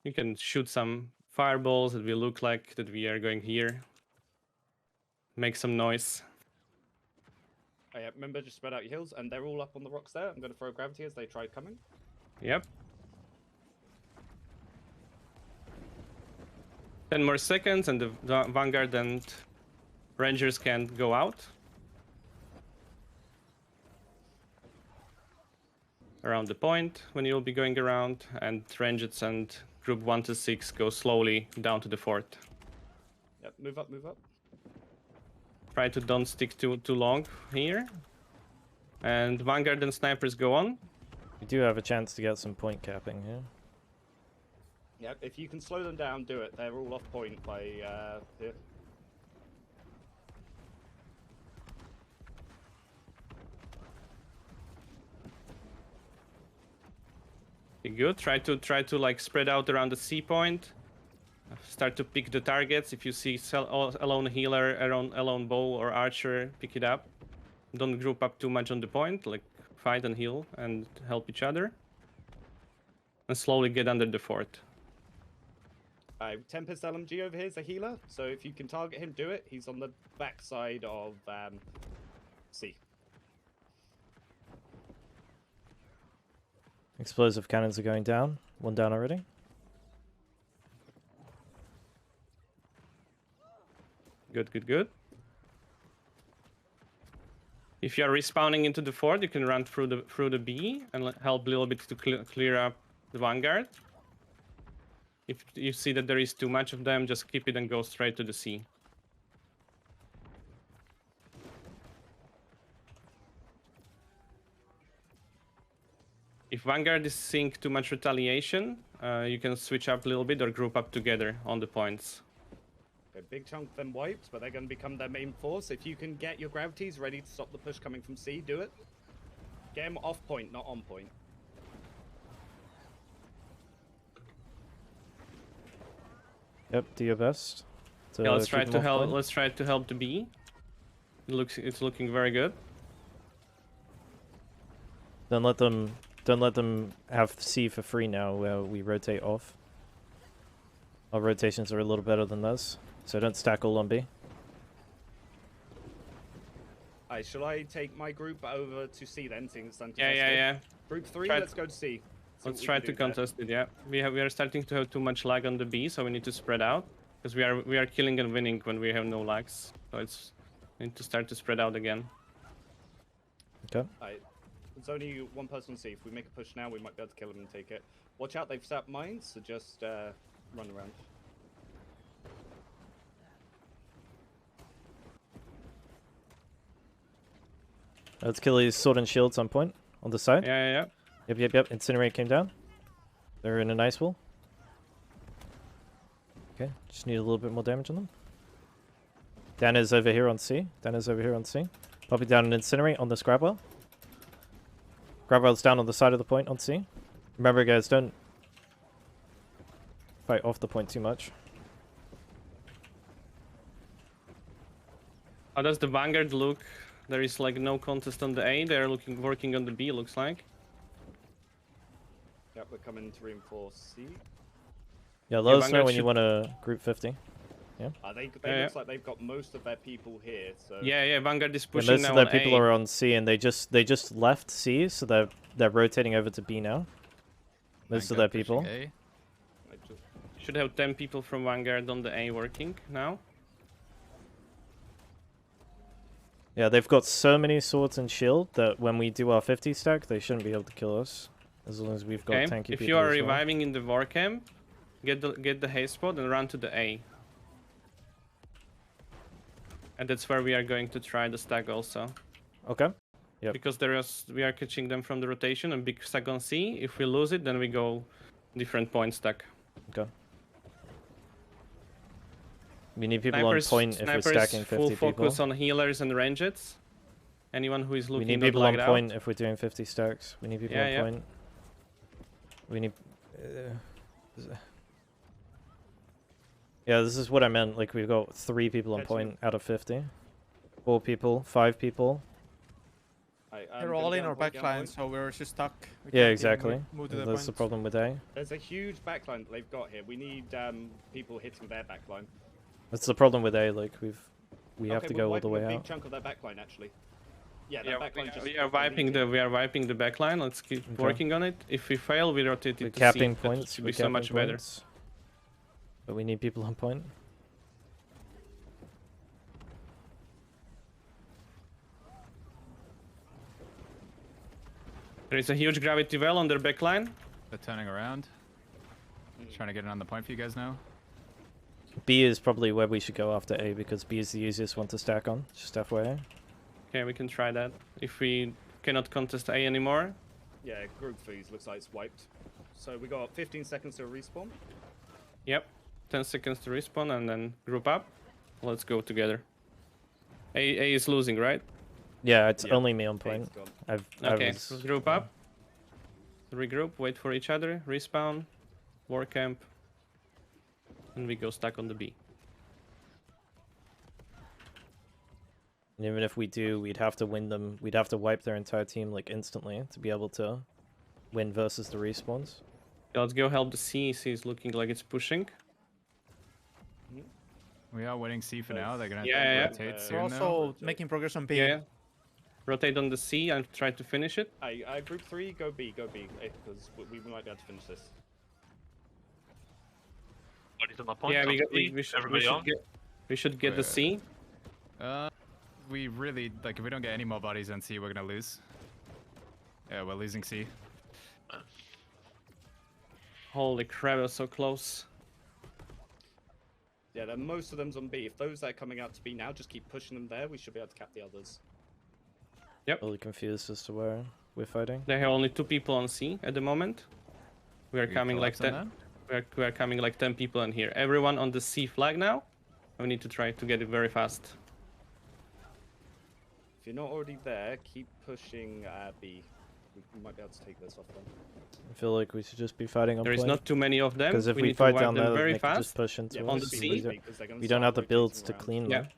You can shoot some fireballs that will look like that we are going here. Make some noise. Oh, yeah, remember, just spread out your heals, and they're all up on the rocks there. I'm going to throw gravity as they try coming. Yep. 10 more seconds and the Vanguard and Rangers can go out. Around the point when you'll be going around, and Rangers and group 1 to 6 go slowly down to the fort. Yep, move up, move up. Try to don't stick too long here. And Vanguard and Snipers go on. We do have a chance to get some point capping here. Yeah, if you can slow them down, do it. They're all off point by here. Good. Try to like spread out around the C point. Start to pick the targets. If you see alone healer, alone bow or archer, pick it up. Don't group up too much on the point. Like fight and heal and help each other. And slowly get under the fort. Tempest LMG over here is a healer, so if you can target him, do it. He's on the back side of C. Explosive cannons are going down. One down already. Good, good, good. If you are respawning into the fort, you can run through the B and help a little bit to clear up the Vanguard. If you see that there is too much of them, just keep it and go straight to the C. If Vanguard is seeing too much retaliation, you can switch up a little bit or group up together on the points. A big chunk of them wiped, but they're going to become their main force. If you can get your gravities ready to stop the push coming from C, do it. Get them off point, not on point. Yep, do your best. Yeah, let's try to help. Let's try to help the B. It's looking very good. Don't let them have C for free now. Where we rotate off. Our rotations are a little better than those, so don't stack all on B. Alright, shall I take my group over to C then? Seeing it's Yeah. Group 3, let's go to C. Let's try to contest it. Yeah, we are starting to have too much lag on the B, so we need to spread out because we are killing and winning when we have no lags. So we need to start to spread out again. Okay. Alright, there's only one person on C. If we make a push now, we might be able to kill him and take it. Watch out, they've set up mines, so just run around. Let's kill his sword and shields on point on the side. Yeah. Yep. Incinerate came down. They're in an ice wall. Okay, just need a little bit more damage on them. Dan is over here on C. Popping down an incinerate on this grab well. Grab well's down on the side of the point on C. Remember, guys, don't fight off the point too much. How does the Vanguard look? There is like no contest on the A. They're working on the B. Looks like. Yep, we're coming to reinforce C. Yeah, let us know when you want to group 50. Yeah. They looks like they've got most of their people here. So Yeah. Vanguard is pushing most now of their on people A. are on C, and they just left C, so they're rotating over to B now. Most of their people. Should have 10 people from Vanguard on the A working now. Yeah, they've got so many swords and shield that when we do our 50 stack, they shouldn't be able to kill us. As long as we've got tanky people. If you are as well. reviving in the war camp, get the haste spot and run to the A. And that's where we are going to try the stack also. Okay. Yep. Because we are catching them from the rotation and big stack on C. If we lose it, then we go different point stack. Okay. We need people on point if we're stacking 50 full people. Focus on healers and rangeds. Anyone who is looking. We need people on point if we're doing 50 stacks. We need people on point. We need. Yeah, this is what I meant. Like we've got 3 people on point out of 50. 4 people, 5 people. They're gonna all be in on our point, get on backline, point. so we're just stuck. We Yeah, can't even exactly. move to the That's the point. problem with A. There's a huge backline that they've got here. We need people hitting their backline. That's the problem with A. Like we have Okay, to we're go all the wiping way a big out. chunk of their backline actually. Yeah, Yeah, that backline just. we are wiping the backline. Let's keep Okay. working on it. If we fail, we rotate We're it to capping C. That points. should We're be so capping much better. points. But we need people on point. There is a huge gravity well on their backline. They're turning around. Trying to get it on the point for you guys now. B is probably where we should go after A because B is the easiest one to stack on. Just FYI. Okay, we can try that. If we cannot contest A anymore. Yeah, group freeze looks like it's wiped. So we got 15 seconds to respawn. Yep. 10 seconds to respawn and then group up. Let's go together. A is losing, right? Yeah, it's Yeah. only me on point. A's gone. Okay, I was, so group up. Regroup, wait for each other, respawn, war camp, and we go stuck on the B. and even if we do, we'd have to win them. We'd have to wipe their entire team like instantly to be able to win versus the respawns. Yeah, let's go help the C. C is looking like it's pushing. We are winning C for now. They're gonna have Yeah, to yeah. rotate We're soon. We're though. also making progress on B. Yeah. Rotate on the C and try to finish it. Group 3, go B, because we might be able to finish this. Bodies on my point. Yeah, on we B. should Everybody on. get the Wait. C. We really like if we don't get any more bodies on C, we're gonna lose. Yeah, we're losing C. Holy crap, we're so close. Yeah, then most of them's on B. If those that are coming out to B now, just keep pushing them there. We should be able to cap the others. Really confused as to where we're fighting. They have only 2 people on C at the moment. We are We coming like collapse on 10. We are coming like 10 people in here. Everyone on the C flag now. We need to try to get it very fast. If you're not already there, keep pushing B. We might be able to take this off them. I feel like we should just be fighting on There is point. not too many of them. Because if we need fight to wipe down them there, very they can fast. just push into Yeah, on us. the push C. We B, don't, because they're gonna we don't start have the builds rotating to around. clean Yeah. them.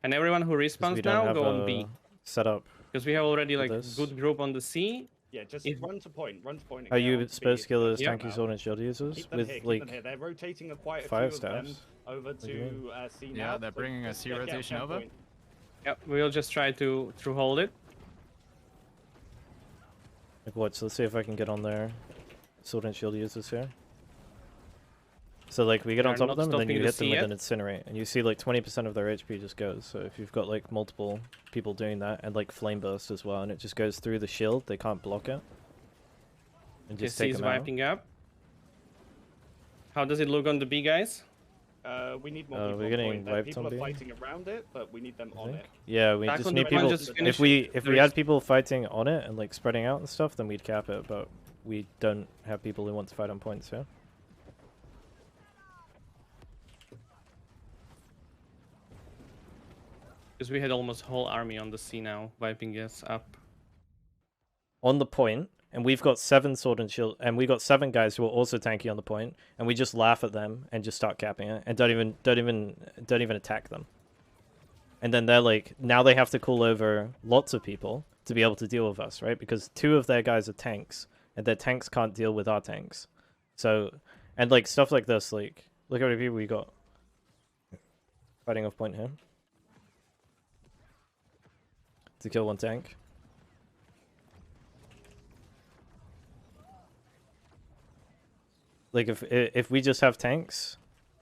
And everyone who 'Cause we respawns don't now have go on B. setup. Because we have already like this. good group on the C. Yeah, just If- run to point. Run to point. and Are get you onto B supposed to if kill they those Yeah. come tanky out. sword and shield users Keep them with here, keep like them here. They're rotating quite a fire few of them staffs? over do you mean? to C now. Yeah, they're so bringing a just C get rotation cap over. point. Yep, we'll just try to hold it. Like what? So let's see if I can get on there. Sword and shield users here. So like we get on They're top of not them and then stopping you the hit them C with yet. an incinerate, and you see like 20% of their HP just goes. So if you've got like multiple people doing that and like flame burst as well, and it just goes through the shield, they can't block it. And just C take is them out. wiping up. How does it look on the B, guys? We need more Oh, people we're on getting point. There, wiped people on are B, fighting around it, but we need them I on think. it. Yeah, we Back just on need the point, people. just finish If we it. if There we is- had people fighting on it and like spreading out and stuff, then we'd cap it. But we don't have people who want to fight on points. Yeah. Because we had almost whole army on the C now, wiping us up. On the point, and we've got 7 sword and shield, and we got 7 guys who are also tanky on the point, and we just laugh at them and just start capping it, and don't even attack them. And then they're like, now they have to call over lots of people to be able to deal with us, right? Because 2 of their guys are tanks, and their tanks can't deal with our tanks. So, and like stuff like this, like look how many people we got fighting off point here to kill 1 tank. Like if we just have tanks,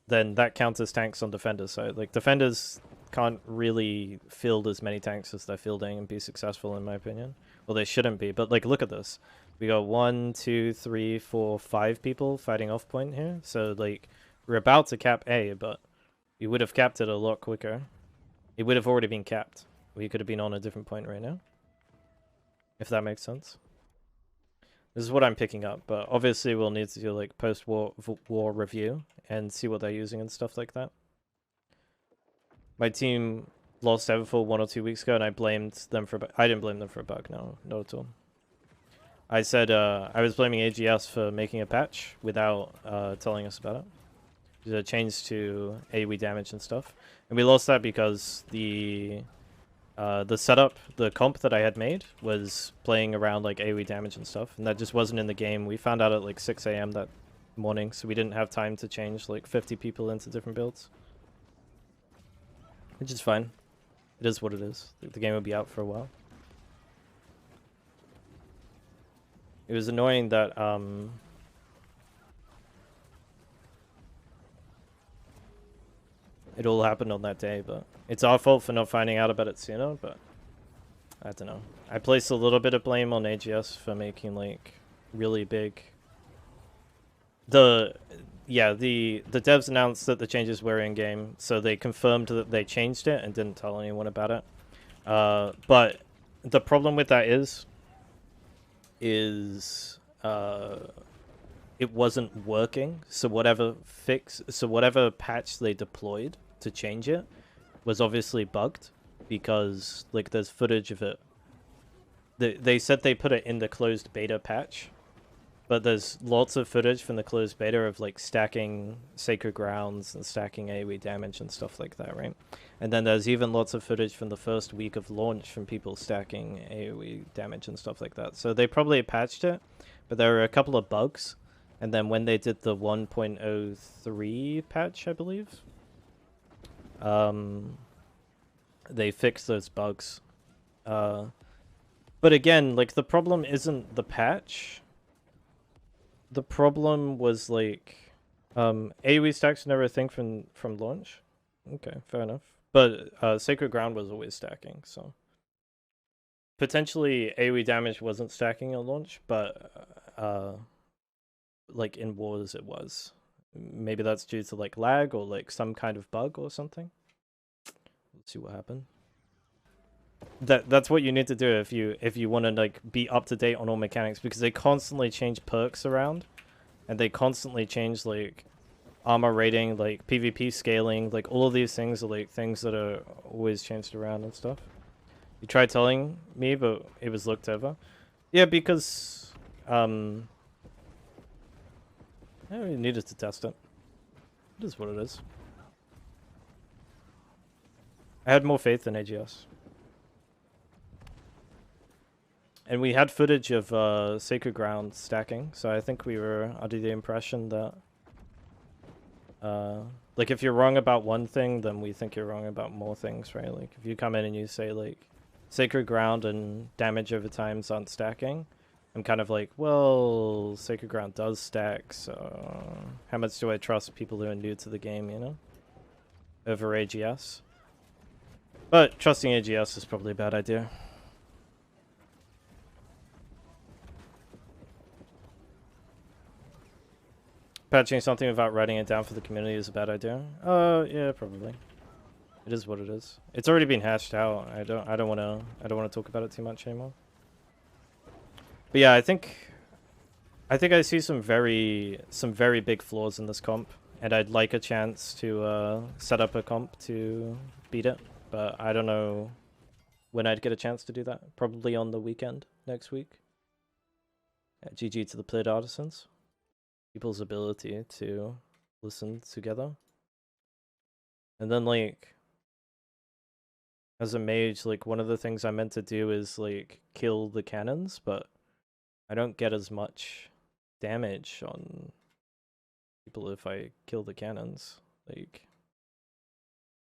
then that counts as tanks on defenders side. Like defenders can't really field as many tanks as they're fielding and be successful, in my opinion. Well, they shouldn't be, but like look at this. We got 1, 2, 3, 4, 5 people fighting off point here. So like we're about to cap A, but we would have capped it a lot quicker. It would have already been capped. We could have been on a different point right now, if that makes sense. This is what I'm picking up, but obviously we'll need to do like post-war review and see what they're using and stuff like that. My team lost Everfall 1 or 2 weeks ago, and I blamed them for. I didn't blame them for a bug. No, not at all. I said I was blaming AGS for making a patch without telling us about it. It changed to AoE damage and stuff, and we lost that because the the setup, the comp that I had made was playing around like AoE damage and stuff, and that just wasn't in the game. We found out at like 6 a.m. that morning, so we didn't have time to change like 50 people into different builds. Which is fine. It is what it is. The game will be out for a while. It was annoying that it all happened on that day, but it's our fault for not finding out about it sooner, but I don't know. I placed a little bit of blame on AGS for making like really big. The devs announced that the changes were in game, so they confirmed that they changed it and didn't tell anyone about it. But the problem with that is it wasn't working. So whatever patch they deployed to change it was obviously bugged, because like there's footage of it. They said they put it in the closed beta patch, but there's lots of footage from the closed beta of like stacking Sacred Grounds and stacking AoE damage and stuff like that, right? And then there's even lots of footage from the first week of launch from people stacking AoE damage and stuff like that. So they probably patched it, but there were a couple of bugs. And then when they did the 1.03 patch, I believe, they fixed those bugs. But again, like the problem isn't the patch. The problem was like AoE stacks never a thing from launch. Okay, fair enough. But Sacred Ground was always stacking, so potentially AoE damage wasn't stacking on launch, but like in wars it was. Maybe that's due to like lag or like some kind of bug or something. Let's see what happened. That's what you need to do if you want to like be up to date on all mechanics, because they constantly change perks around, and they constantly change like armor rating, like PvP scaling, like all of these things are like things that are always changed around and stuff. You tried telling me, but it was looked over. Yeah, because I really needed to test it. It is what it is. I had more faith in AGS. And we had footage of Sacred Ground stacking, so I think we were under the impression that like if you're wrong about one thing, then we think you're wrong about more things, right? Like if you come in and you say like Sacred Ground and damage over times aren't stacking, I'm kind of like, well, Sacred Ground does stack, so how much do I trust people who are new to the game, you know? Over AGS. But trusting AGS is probably a bad idea. Patching something without writing it down for the community is a bad idea. Yeah, probably. It is what it is. It's already been hashed out. I don't want to talk about it too much anymore. But yeah, I think I see some very big flaws in this comp, and I'd like a chance to set up a comp to beat it, but I don't know when I'd get a chance to do that. Probably on the weekend next week. Yeah, GG to the Played Artisans. People's ability to listen together. And then like as a mage, like one of the things I meant to do is like kill the cannons, but I don't get as much damage on people if I kill the cannons. Like